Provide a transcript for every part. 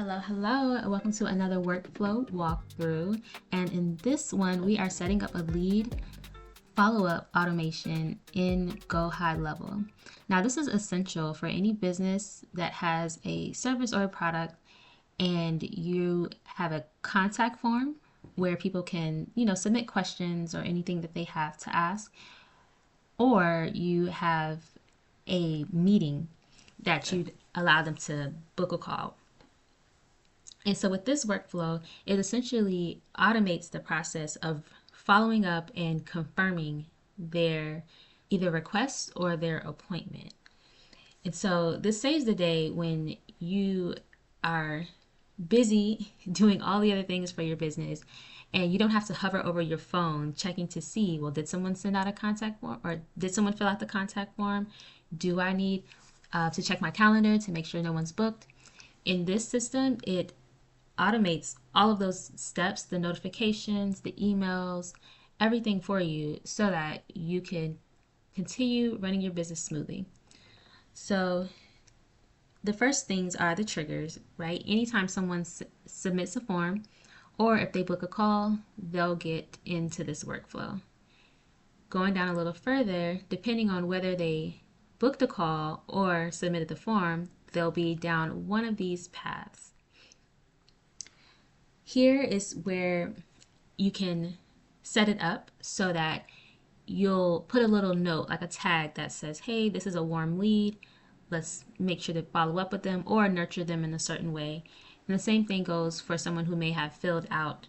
Hello, hello, and welcome to another workflow walkthrough. And in this one, we are setting up a lead follow-up automation in GoHighLevel. Now, this is essential for any business that has a service or a product and you have a contact form where people can, submit questions or anything that they have to ask, or you have a meeting that you'd allow them to book a call. And so with this workflow, it essentially automates the process of following up and confirming their either request or their appointment. And so this saves the day when you are busy doing all the other things for your business and you don't have to hover over your phone checking to see, well, did someone send out a contact form or did someone fill out the contact form? Do I need to check my calendar to make sure no one's booked? In this system, it automates all of those steps, the notifications, the emails, everything for you so that you can continue running your business smoothly. So the first things are the triggers, right? Anytime someone submits a form or if they book a call, they'll get into this workflow. Going down a little further, depending on whether they booked a call or submitted the form, they'll be down one of these paths. Here is where you can set it up so that you'll put a little note, like a tag that says, hey, this is a warm lead. Let's make sure to follow up with them or nurture them in a certain way. And the same thing goes for someone who may have filled out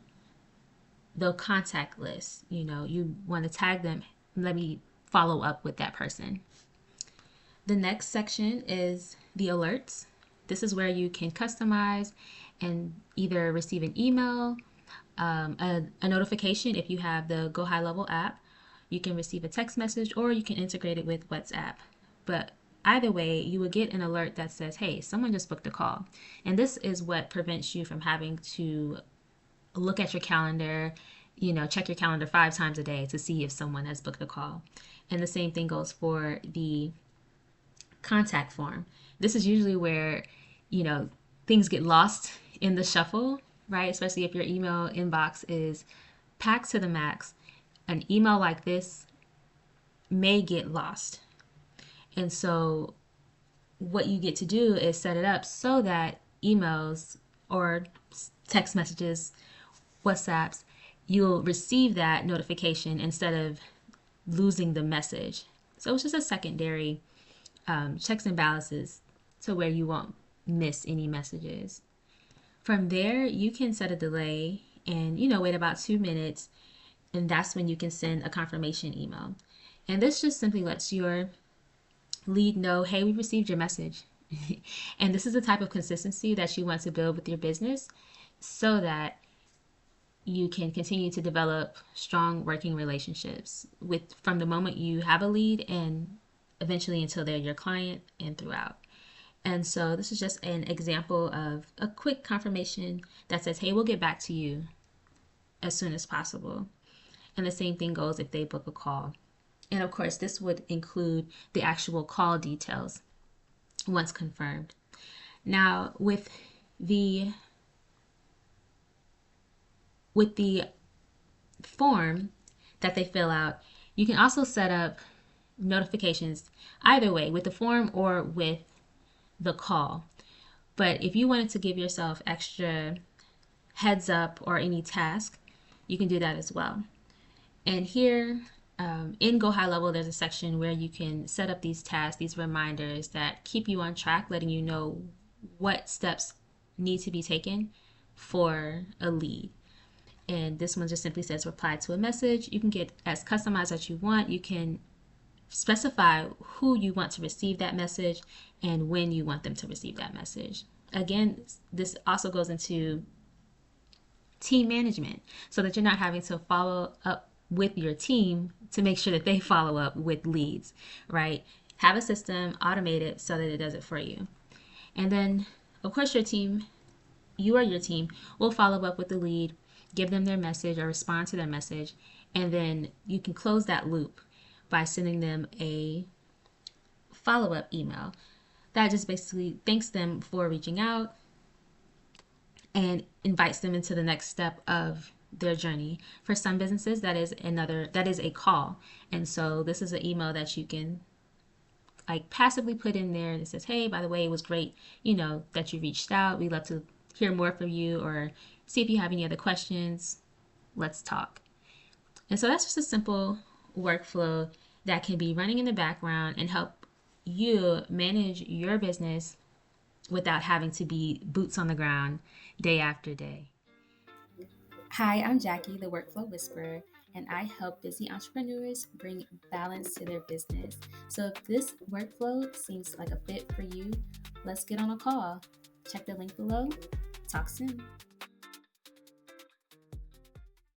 the contact list. You want to tag them, let me follow up with that person. The next section is the alerts. This is where you can customize and either receive an email, a notification if you have the GoHighLevel app. You can receive a text message or you can integrate it with WhatsApp. But either way, you will get an alert that says, hey, someone just booked a call. And this is what prevents you from having to look at your calendar, check your calendar 5 times a day to see if someone has booked a call. And the same thing goes for the contact form. This is usually where, things get lost in the shuffle, right? Especially if your email inbox is packed to the max. An email like this may get lost. And so what you get to do is set it up so that emails or text messages, WhatsApps, you'll receive that notification instead of losing the message. So it's just a secondary checks and balances to where you won't miss any messages. From there, you can set a delay and, wait about 2 minutes, and that's when you can send a confirmation email. And this just simply lets your lead know, hey, we received your message. And this is the type of consistency that you want to build with your business so that you can continue to develop strong working relationships from the moment you have a lead and eventually until they're your client and throughout. And so this is just an example of a quick confirmation that says, hey, we'll get back to you as soon as possible. And the same thing goes if they book a call. And of course, this would include the actual call details once confirmed. Now, with the form that they fill out, you can also set up notifications either way, with the form or with the call. But if you wanted to give yourself extra heads up or any task, you can do that as well. And here in GoHighLevel, there's a section where you can set up these tasks, these reminders that keep you on track, letting you know what steps need to be taken for a lead. And this one just simply says reply to a message. You can get as customized as you want. You can specify who you want to receive that message and when you want them to receive that message. Again, this also goes into team management so that you're not having to follow up with your team to make sure that they follow up with leads, right? Have a system, automate it so that it does it for you. And then, of course, you or your team will follow up with the lead, give them their message or respond to their message, and then you can close that loop by sending them a follow-up email that just basically thanks them for reaching out, and invites them into the next step of their journey. For some businesses, that is a call. And so this is an email that you can like passively put in there that says, hey, by the way, it was great, that you reached out. We'd love to hear more from you or see if you have any other questions. Let's talk. And so that's just a simple workflow that can be running in the background and help you manage your business without having to be boots on the ground day after day. Hi, I'm Jackie, the Workflow Whisperer, and I help busy entrepreneurs bring balance to their business. So if this workflow seems like a fit for you, let's get on a call. Check the link below. Talk soon.